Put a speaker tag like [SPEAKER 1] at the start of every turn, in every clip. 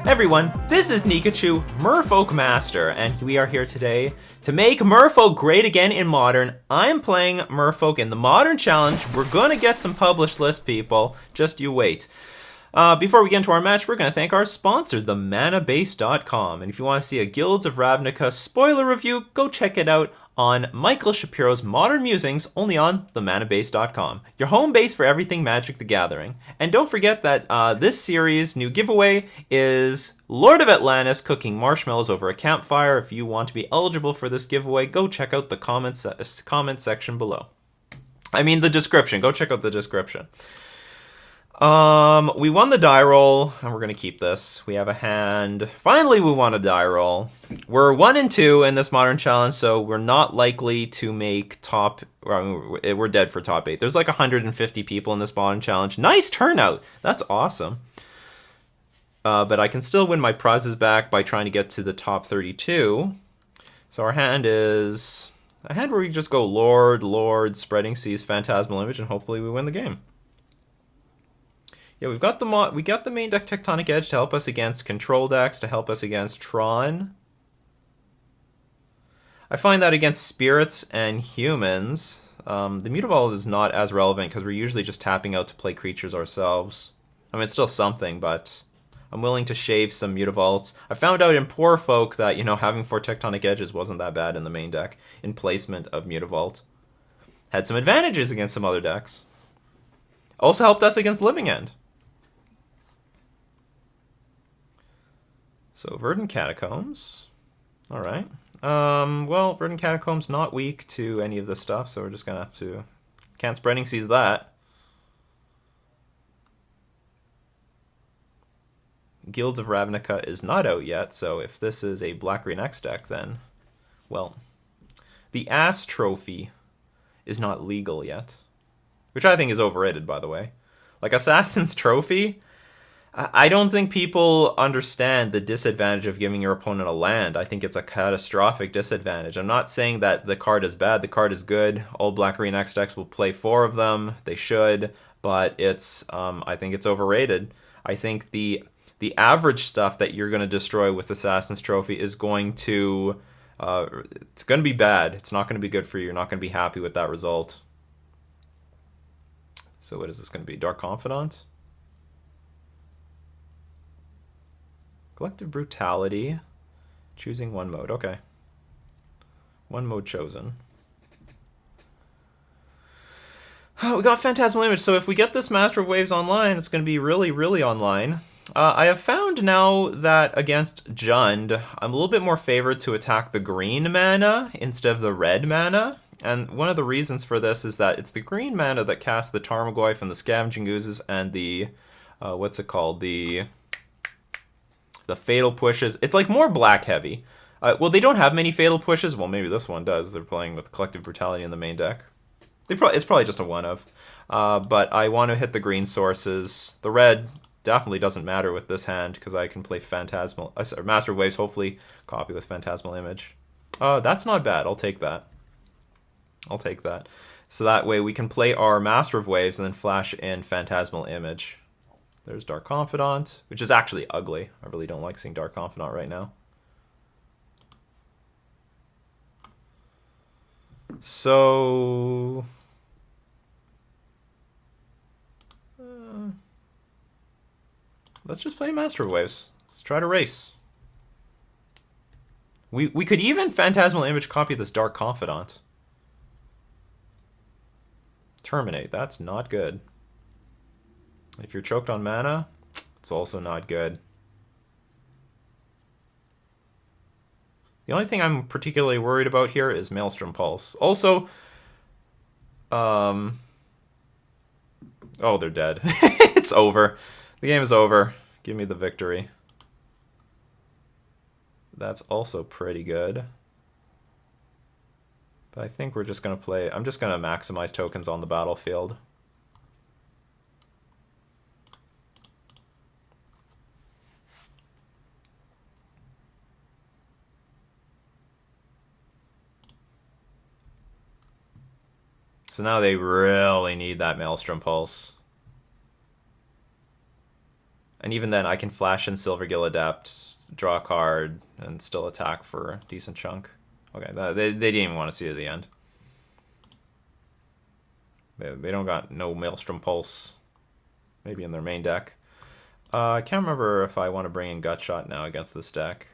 [SPEAKER 1] Everyone, this is Nikachu, Merfolk Master, and we are here today to make Merfolk great again in Modern. I'm playing Merfolk in the Modern Challenge. We're gonna get some published list, people. Just you wait. Before we get into our match, we're going to thank our sponsor, themanabase.com. And if you want to see a Guilds of Ravnica spoiler review, go check it out on Michael Shapiro's Modern Musings, only on themanabase.com. Your home base for everything Magic the Gathering. And don't forget that this series' new giveaway is Lord of Atlantis cooking marshmallows over a campfire. If you want to be eligible for this giveaway, go check out the comment section below. I mean the description. Go check out the description. We won the die roll, and we're going to keep this. We have a hand. Finally, we won a die roll. We're 1 and 2 in this Modern Challenge, so we're not likely to make top... We're dead for top 8. There's like 150 people in this Modern Challenge. Nice turnout! That's awesome. But I can still win my prizes back by trying to get to the top 32. So our hand is a hand where we just go Lord, Spreading Seas, Phantasmal Image, and hopefully we win the game. Yeah, we got the main deck Tectonic Edge to help us against control decks, to help us against Tron. I find that against spirits and humans, the Mutavault is not as relevant because we're usually just tapping out to play creatures ourselves. I mean, it's still something, but I'm willing to shave some Mutavaults. I found out in Poor Folk that, you know, having 4 Tectonic Edges wasn't that bad in the main deck in placement of Mutavault. Had some advantages against some other decks. Also helped us against Living End. So, Verdant Catacombs. Alright. Well, Verdant Catacombs not weak to any of this stuff, so we're just gonna have to... Can't Spreading Seas that. Guilds of Ravnica is not out yet, so if this is a Black-Green X deck, then... Well, the Ass Trophy is not legal yet. Which I think is overrated, by the way. Like, Assassin's Trophy... I don't think people understand the disadvantage of giving your opponent a land. I think it's a catastrophic disadvantage. I'm not saying that the card is bad. The card is good. All Black-Green X decks will play 4 of them. They should, but it's I think it's overrated. I think the average stuff that you're going to destroy with Assassin's Trophy is going to it's going to be bad. It's not going to be good for you. You're not going to be happy with that result. So what is this going to be? Dark Confidant? Collective Brutality. Choosing one mode. Okay. One mode chosen. Oh, we got Phantasmal Image. So if we get this Master of Waves online, it's going to be really, really online. I have found now that against Jund, I'm a little bit more favored to attack the green mana instead of the red mana. And one of the reasons for this is that it's the green mana that casts the Tarmogoyf and the Scavenging Oozes and the... what's it called? The Fatal Pushes. It's like more black heavy. Well, they don't have many Fatal Pushes. Well, maybe this one does. They're playing with Collective Brutality in the main deck. It's probably just a one of. But I want to hit the green sources. The red definitely doesn't matter with this hand because I can play Phantasmal... Master of Waves, hopefully copy with Phantasmal Image. That's not bad. I'll take that. I'll take that. So that way we can play our Master of Waves and then flash in Phantasmal Image. There's Dark Confidant, which is actually ugly. I really don't like seeing Dark Confidant right now. So... let's just play Master of Waves. Let's try to race. We could even Phantasmal Image copy this Dark Confidant. Terminate. That's not good. If you're choked on mana, it's also not good. The only thing I'm particularly worried about here is Maelstrom Pulse. Also, oh, they're dead. It's over. The game is over. Give me the victory. That's also pretty good. But I think we're just going to play... I'm just going to maximize tokens on the battlefield. So now they really need that Maelstrom Pulse. And even then, I can flash in Silvergill Adept, draw a card, and still attack for a decent chunk. Okay, they didn't even want to see it at the end. They don't got no Maelstrom Pulse. Maybe in their main deck. I can't remember if I want to bring in Gutshot now against this deck.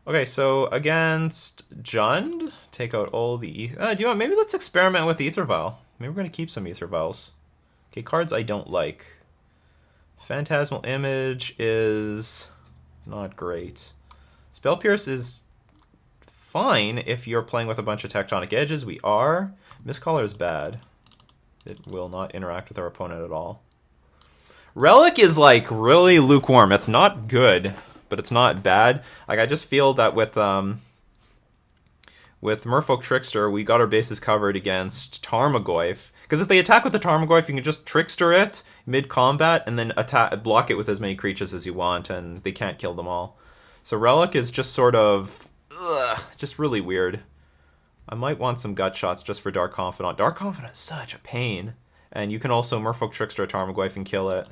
[SPEAKER 1] Okay, so against Jund, take out all the... do you want... Maybe let's experiment with Aether Vial. Maybe we're going to keep some Aether Vials. Okay, cards I don't like. Phantasmal Image is not great. Spell Pierce is fine if you're playing with a bunch of Tectonic Edges. We are. Mistcaller is bad. It will not interact with our opponent at all. Relic is like really lukewarm. It's not good, but it's not bad. Like I just feel that with Merfolk Trickster, we got our bases covered against Tarmogoyf. Because if they attack with the Tarmogoyf, you can just Trickster it mid-combat and then block it with as many creatures as you want, and they can't kill them all. So Relic is just sort of... just really weird. I might want some gut shots just for Dark Confidant. Dark Confidant is such a pain. And you can also Merfolk Trickster a Tarmogoyf and kill it.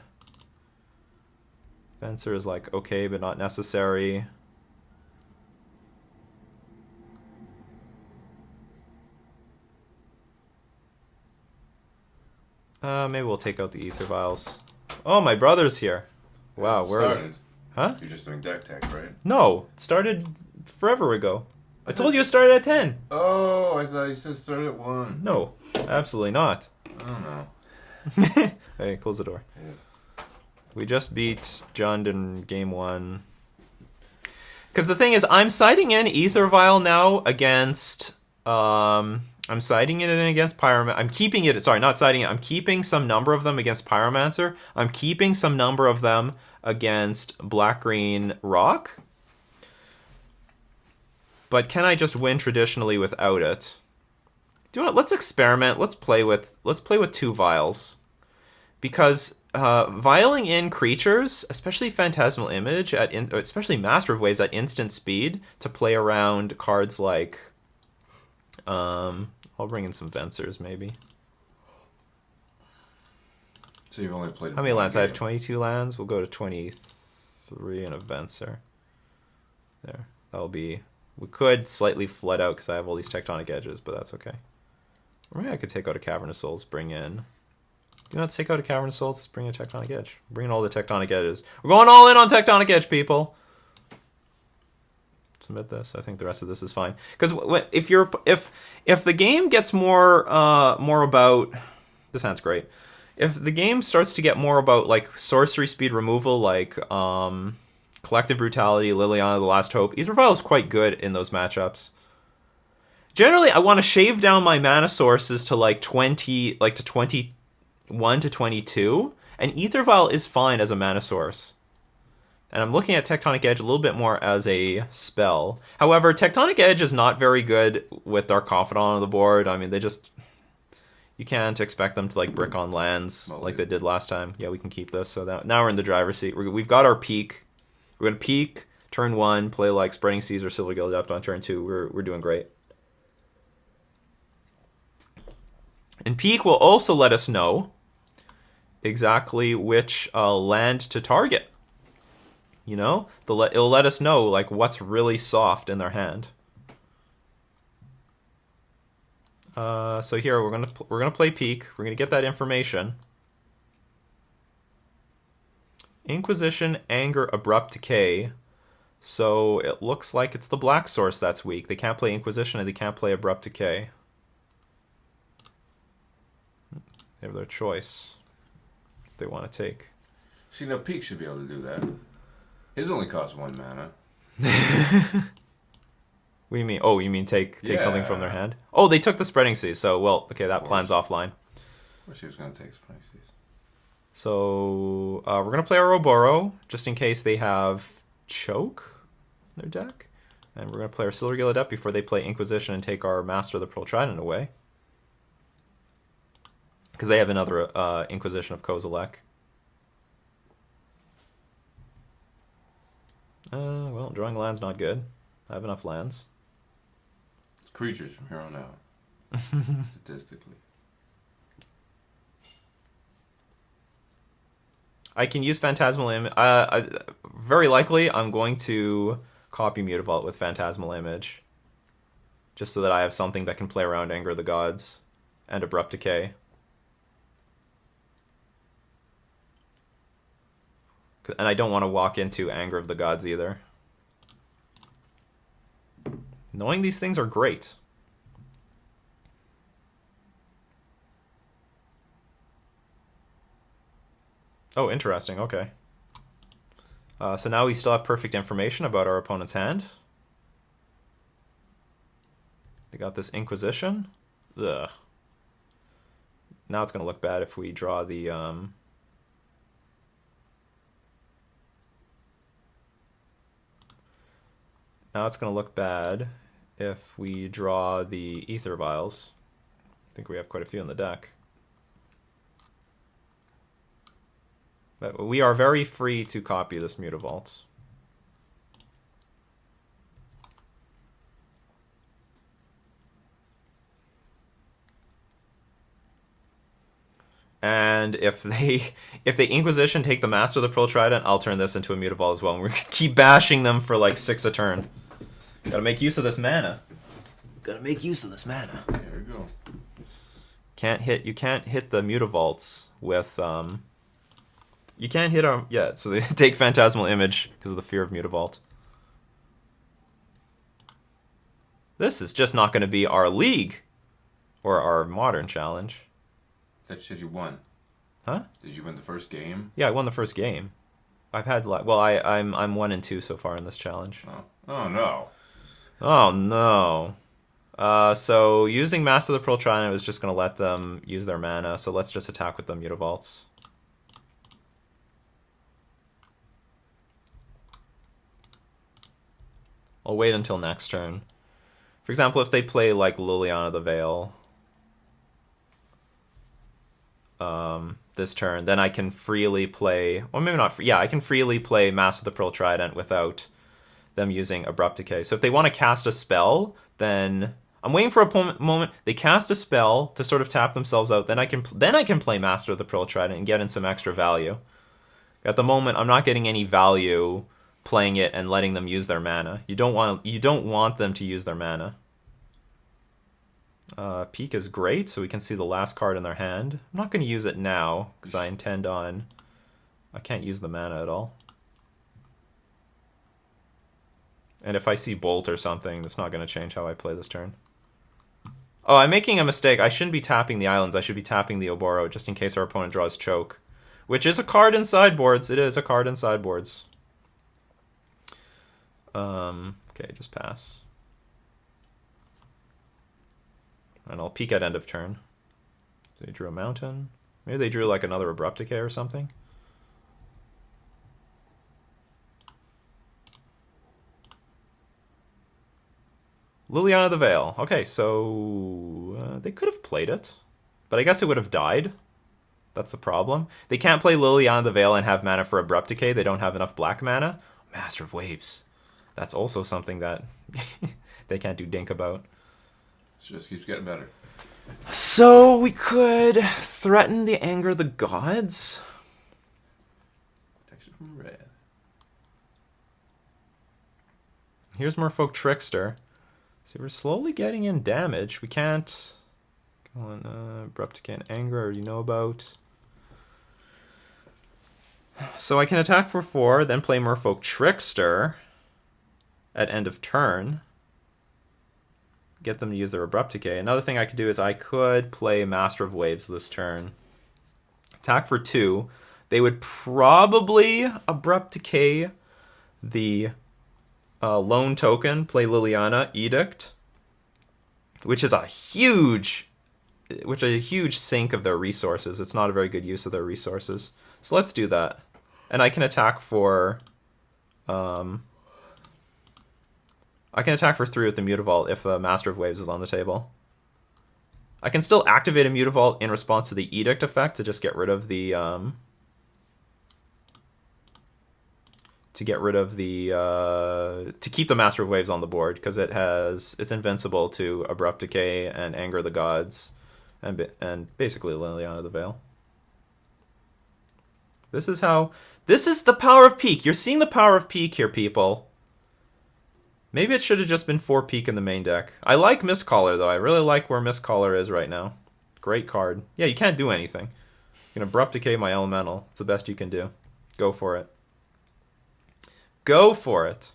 [SPEAKER 1] Fencer is like okay, but not necessary. Maybe we'll take out the Aether Vials. Oh, my brother's here. Wow, where are you? Huh?
[SPEAKER 2] You're just doing deck tech, right?
[SPEAKER 1] No, it started forever ago. I told you it started at 10.
[SPEAKER 2] Oh, I thought you said start at 1.
[SPEAKER 1] No, absolutely not.
[SPEAKER 2] I don't know.
[SPEAKER 1] Hey, close the door.
[SPEAKER 2] Yeah.
[SPEAKER 1] We just beat Jund in game 1. Because the thing is, I'm siding in Aether Vial now against... I'm siding it in against Pyromancer. I'm keeping it... Sorry, not siding it. I'm keeping some number of them against Pyromancer. I'm keeping some number of them against Black-Green Rock. But can I just win traditionally without it? Do you know what? Let's experiment. Let's play with 2 vials. Because vialing in creatures, especially Phantasmal Image, especially Master of Waves at instant speed, to play around cards like... I'll bring in some Vencers, maybe.
[SPEAKER 2] So you've only played...
[SPEAKER 1] How many lands? I have 22 lands. We'll go to 23 and a Vencer. There. That'll be... We could slightly flood out because I have all these Tectonic Edges, but that's okay. Or maybe I could take out a Cavern of Souls, bring in... Do not take out a Cavern of Souls, let's bring a Tectonic Edge. Bring in all the Tectonic Edges. We're going all in on Tectonic Edge, people! Submit this. I think the rest of this is fine. Because if the game gets more about... This hand's great. If the game starts to get more about like sorcery speed removal, like Collective Brutality, Liliana, The Last Hope, Aether Vial is quite good in those matchups. Generally, I want to shave down my mana sources to like 20, like to 21 to 22, and Aether Vial is fine as a mana source. And I'm looking at Tectonic Edge a little bit more as a spell. However, Tectonic Edge is not very good with Dark Confidant on the board. I mean, they just... You can't expect them to like brick on lands like they did last time. Yeah, we can keep this. So now we're in the driver's seat. We've got our peak. We're going to peak turn 1, play like Spreading Seas or Silvergill Adept on turn 2. We're doing great. And peak will also let us know exactly which land to target. You know, it'll let us know like what's really soft in their hand. So here we're gonna play peak. We're gonna get that information. Inquisition, Anger, Abrupt Decay. So it looks like it's the black source that's weak. They can't play Inquisition and they can't play Abrupt Decay. They have their choice. They want to take.
[SPEAKER 2] See, now peak should be able to do that. His only costs 1 mana.
[SPEAKER 1] What do you mean? Oh, you mean take something from their hand? Oh, they took the Spreading Seas, so, well, okay, that plan's offline.
[SPEAKER 2] Wish he was going to take Spreading Seas.
[SPEAKER 1] So, we're going to play our Ouroboros, just in case they have Choke in their deck. And we're going to play our Silvergill Adept before they play Inquisition and take our Master of the Pearl Trident away. Because they have another Inquisition of Kozilek. Well, drawing land's not good. I have enough lands.
[SPEAKER 2] Creatures from here on out. Statistically.
[SPEAKER 1] I can use Phantasmal Image. Very likely, I'm going to copy Mutavault with Phantasmal Image, just so that I have something that can play around Anger of the Gods and Abrupt Decay. And I don't want to walk into Anger of the Gods either. Knowing these things are great. Oh, interesting. Okay. So now we still have perfect information about our opponent's hand. They got this Inquisition. Ugh. Now it's going to look bad if we draw the... Now it's going to look bad if we draw the Ether Vials. I think we have quite a few in the deck. But we are very free to copy this Mutavault. And if they Inquisition take the Master of the Pearl Trident, I'll turn this into a Mutavault as well. And we're gonna keep bashing them for like 6 a turn. Gotta make use of this mana. Gotta make use of this mana.
[SPEAKER 2] There we go.
[SPEAKER 1] You can't hit the Mutavaults with you can't hit them yet, so they take Phantasmal Image because of the fear of Mutavault. This is just not going to be our league or our modern challenge.
[SPEAKER 2] I thought you said you won.
[SPEAKER 1] Huh?
[SPEAKER 2] Did you win the first game?
[SPEAKER 1] Yeah, I won the first game. I've had I'm 1-2 so far in this challenge.
[SPEAKER 2] Oh no.
[SPEAKER 1] Oh no. So using Master of the Pearl Trident was just going to let them use their mana, so let's just attack with the Mutavaults. I'll wait until next turn. For example, if they play like Liliana the Veil this turn, then I can freely play, or maybe not, yeah, I can freely play Master of the Pearl Trident without them using Abrupt Decay. So if they want to cast a spell, then I'm waiting for a moment. They cast a spell to sort of tap themselves out. Then I can play Master of the Pearl Trident and get in some extra value. At the moment, I'm not getting any value playing it and letting them use their mana. You don't want them to use their mana. Peak is great, so we can see the last card in their hand. I'm not going to use it now because I intend on. I can't use the mana at all. And if I see Bolt or something, that's not going to change how I play this turn. Oh, I'm making a mistake. I shouldn't be tapping the islands. I should be tapping the Oboro just in case our opponent draws Choke, which is a card in sideboards. It is a card in sideboards. Okay, just pass. And I'll peek at end of turn. So they drew a mountain. Maybe they drew like another Abrupt Decay or something. Liliana the Veil. Okay, so they could have played it, but I guess it would have died. That's the problem. They can't play Liliana the Veil and have mana for Abrupt Decay. They don't have enough black mana. Master of Waves. That's also something that they can't do dink about.
[SPEAKER 2] It just keeps getting better.
[SPEAKER 1] So we could threaten the Anger of the Gods.
[SPEAKER 2] Protection from red.
[SPEAKER 1] Here's Merfolk Trickster. See, we're slowly getting in damage. We can't go on Abrupt Decay and Anger, I already know about. So I can attack for 4, then play Merfolk Trickster at end of turn. Get them to use their Abrupt Decay. Another thing I could do is I could play Master of Waves this turn. Attack for 2. They would probably Abrupt Decay the lone token, play Liliana, Edict, which is a huge sink of their resources. It's not a very good use of their resources. So let's do that. And I can attack for 3 with the Mutavault if the Master of Waves is on the table. I can still activate a Mutavault in response to the Edict effect to just get rid of the to keep the Master of Waves on the board, because it's invincible to Abrupt Decay and Anger the Gods and basically Liliana the Veil. This is the power of Peak. You're seeing the power of Peak here, people. Maybe it should have just been 4 Peak in the main deck. I like Mistcaller, though. I really like where Mistcaller is right now. Great card. Yeah, you can't do anything. You can Abrupt Decay my Elemental. It's the best you can do. Go for it. Go for it.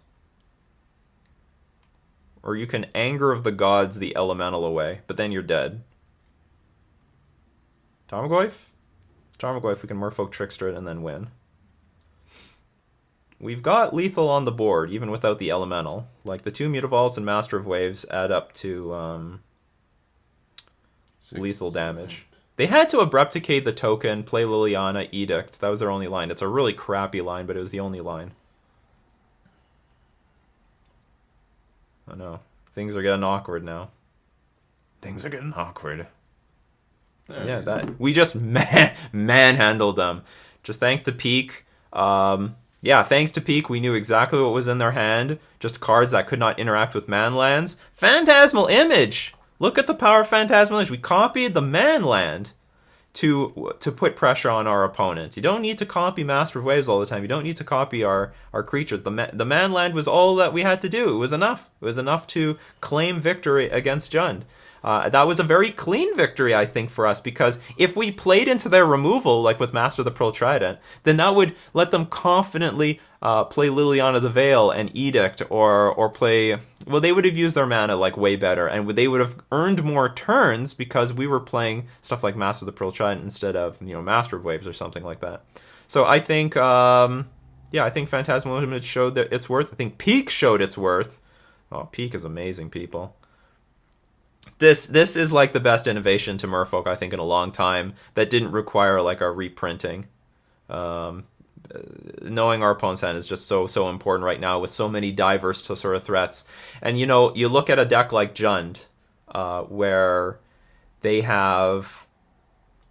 [SPEAKER 1] Or you can Anger of the Gods the Elemental away, but then you're dead. Tarmogoyf? Tarmogoyf, we can Merfolk Trickster it and then win. We've got lethal on the board, even without the Elemental. Like, the 2 Mutavaults and Master of Waves add up to lethal damage. They had to Abrupt Decay the token, play Liliana, Edict. That was their only line. It's a really crappy line, but it was the only line. Oh no. Things are getting awkward now. Things are getting awkward. Yeah, that we just manhandled them. Just thanks to Peak. Yeah, thanks to Peak, we knew exactly what was in their hand. Just cards that could not interact with manlands. Phantasmal Image! Look at the power of Phantasmal Image. We copied the manland to put pressure on our opponent. You don't need to copy Master of Waves all the time. You don't need to copy our creatures. The manland was all that we had to do. It was enough. It was enough to claim victory against Jund. That was a very clean victory, I think, for us, because if we played into their removal, like with Master of the Pearl Trident, then that would let them confidently play Liliana the Veil and Edict, or play... Well, they would have used their mana, like, way better, and they would have earned more turns because we were playing stuff like Master of the Pearl Trident instead of, Master of Waves or something like that. So I think, I think Phantasmal Image showed that its worth. I think Peak showed its worth. Oh, Peak is amazing, people. This is like the best innovation to Merfolk, I think, in a long time that didn't require like a reprinting. Knowing our opponent's hand is just so important right now with so many diverse sort of threats. And you look at a deck like Jund, where they have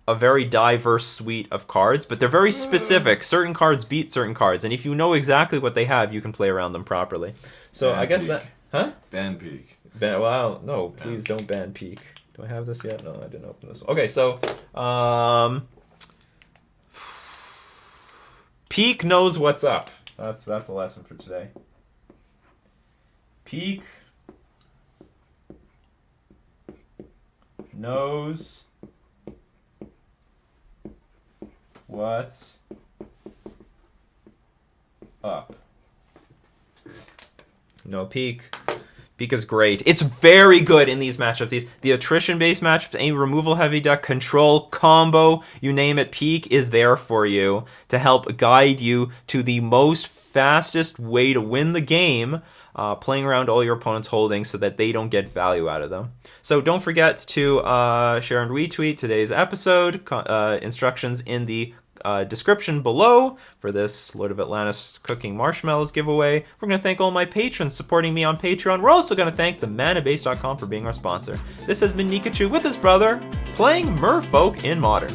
[SPEAKER 1] a very diverse suite of cards, but they're very specific. Certain cards beat certain cards, and if you know exactly what they have, you can play around them properly. So I guess that... Huh?
[SPEAKER 2] Ban Peak.
[SPEAKER 1] Well, no, please don't ban Peak. Do I have this yet? No, I didn't open this. Okay, so Peak knows what's up. That's a lesson for today. Peak knows what's up. No, Peak is great. It's very good in these matchups. The attrition-based matchups, any removal-heavy deck, control, combo, you name it, Peak is there for you to help guide you to the most fastest way to win the game, playing around all your opponent's holdings so that they don't get value out of them. So don't forget to share and retweet today's episode. Instructions in the description below for this Lord of Atlantis cooking marshmallows giveaway. We're going to thank all my patrons supporting me on Patreon. We're also going to thank themanabase.com for being our sponsor. This has been Nikachu with his brother, playing Merfolk in Modern.